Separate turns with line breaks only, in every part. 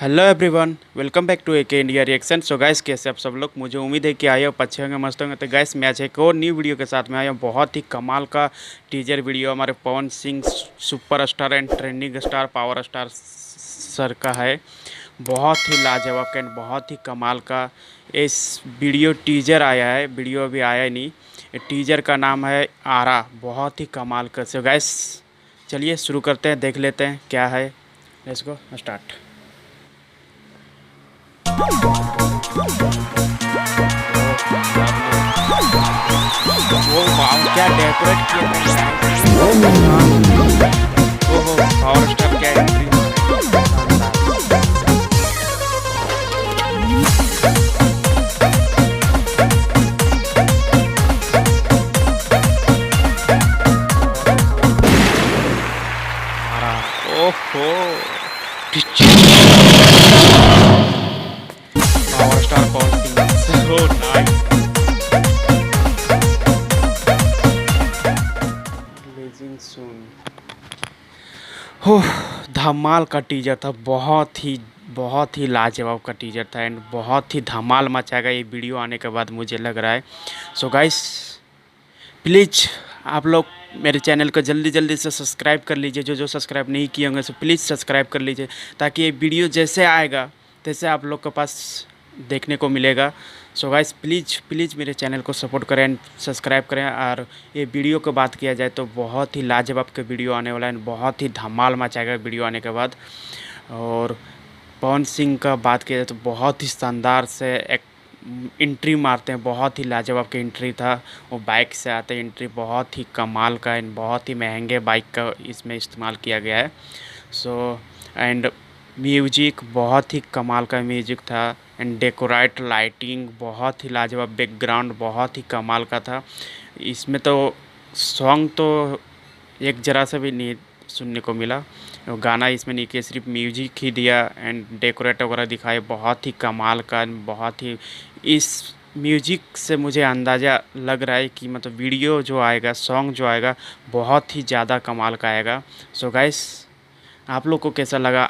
Hello everyone, welcome back to AK India reaction. So guys, कैसे आप सब लोग? मुझे उम्मीद है कि आए हो अच्छे होंगे, मस्त होंगे। तो गाइस, मैं आज एक और न्यू वीडियो के साथ में आया हूँ। बहुत ही कमाल का टीजर वीडियो हमारे Pawan Singh superstar and trending star power star sir का है। बहुत ही लाजवाब का एंड बहुत ही कमाल का इस वीडियो टीजर आया है। वीडियो अभी आया नहीं। टीजर का नाम है आरा। बहुत ही कमाल का। सो गाइस, चलिए शुरू करते हैं, देख लेते हैं क्या है। Let's go start. वो वाव, क्या डेकोरेट किया है। ओहो, पावर स्टार क्या एंट्री मारा। ओहो, power star Pawan Singh, so nice. Releasing सून। हो, धमाल का टीजर था। बहुत ही लाजवाब का टीजर था एंड बहुत ही धमाल मचाएगा ये वीडियो आने के बाद, मुझे लग रहा है। सो गाइस, प्लीज़ आप लोग मेरे चैनल को जल्दी जल्दी से सब्सक्राइब कर लीजिए। जो जो सब्सक्राइब नहीं किए होंगे सो प्लीज़ सब्सक्राइब कर लीजिए, ताकि ये वीडियो जैसे आएगा तैसे आप लोग के पास देखने को मिलेगा। सो गाइस, प्लीज़ मेरे चैनल को सपोर्ट करें एंड सब्सक्राइब करें। और ये वीडियो की बात किया जाए तो बहुत ही लाजवाब का वीडियो आने वाला है, बहुत ही धमाल मचाएगा वीडियो आने के बाद। और पवन सिंह का बात किया जाए तो बहुत ही शानदार से एक एंट्री मारते हैं। बहुत ही लाजवाब का एंट्री था। वो बाइक से आते एंट्री बहुत ही कमाल का एंड बहुत ही महंगे बाइक का इसमें इस्तेमाल किया गया है। सो एंड म्यूजिक बहुत ही कमाल का म्यूजिक था एंड डेकोरेट लाइटिंग बहुत ही लाजवाब, बैकग्राउंड बहुत ही कमाल का था। इसमें तो सॉन्ग तो एक जरा सा भी नहीं सुनने को मिला। वो गाना इसमें नहीं किया, सिर्फ म्यूजिक ही दिया एंड डेकोरेट वगैरह दिखाए। बहुत ही कमाल का, बहुत ही इस म्यूजिक से मुझे अंदाज़ा लग रहा है कि मतलब वीडियो जो आएगा, सॉन्ग जो आएगा बहुत ही ज़्यादा कमाल का आएगा। सो गाइस, आप लोग को कैसा लगा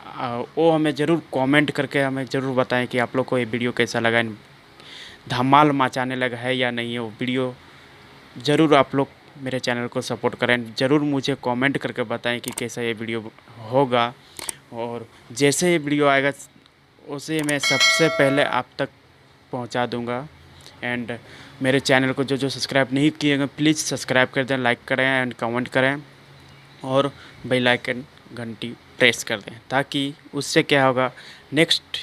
वो हमें ज़रूर कमेंट करके हमें ज़रूर बताएं कि आप लोग को ये वीडियो कैसा लगा। धमाल मचाने लगा है या नहीं है वो वीडियो। ज़रूर आप लोग मेरे चैनल को सपोर्ट करें। ज़रूर मुझे कमेंट करके बताएं कि कैसा ये वीडियो होगा। और जैसे ये वीडियो आएगा उसे मैं सबसे पहले आप तक पहुंचा दूंगा। एंड मेरे चैनल को जो जो सब्सक्राइब नहीं किए हैं प्लीज़ सब्सक्राइब कर दें, लाइक करें एंड कमेंट करें और बेल आइकन घंटी प्रेस कर दें, ताकि उससे क्या होगा, नेक्स्ट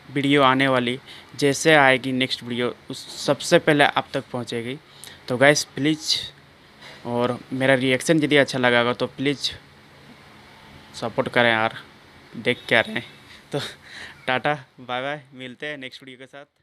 वीडियो आने वाली जैसे आएगी नेक्स्ट वीडियो उस सबसे पहले आप तक पहुंचेगी। तो गाइस प्लीज़, और मेरा रिएक्शन यदि अच्छा लगा होगा तो प्लीज़ सपोर्ट करें यार, देख क्या रहे हैं। तो टाटा बाय बाय, मिलते हैं नेक्स्ट वीडियो के साथ।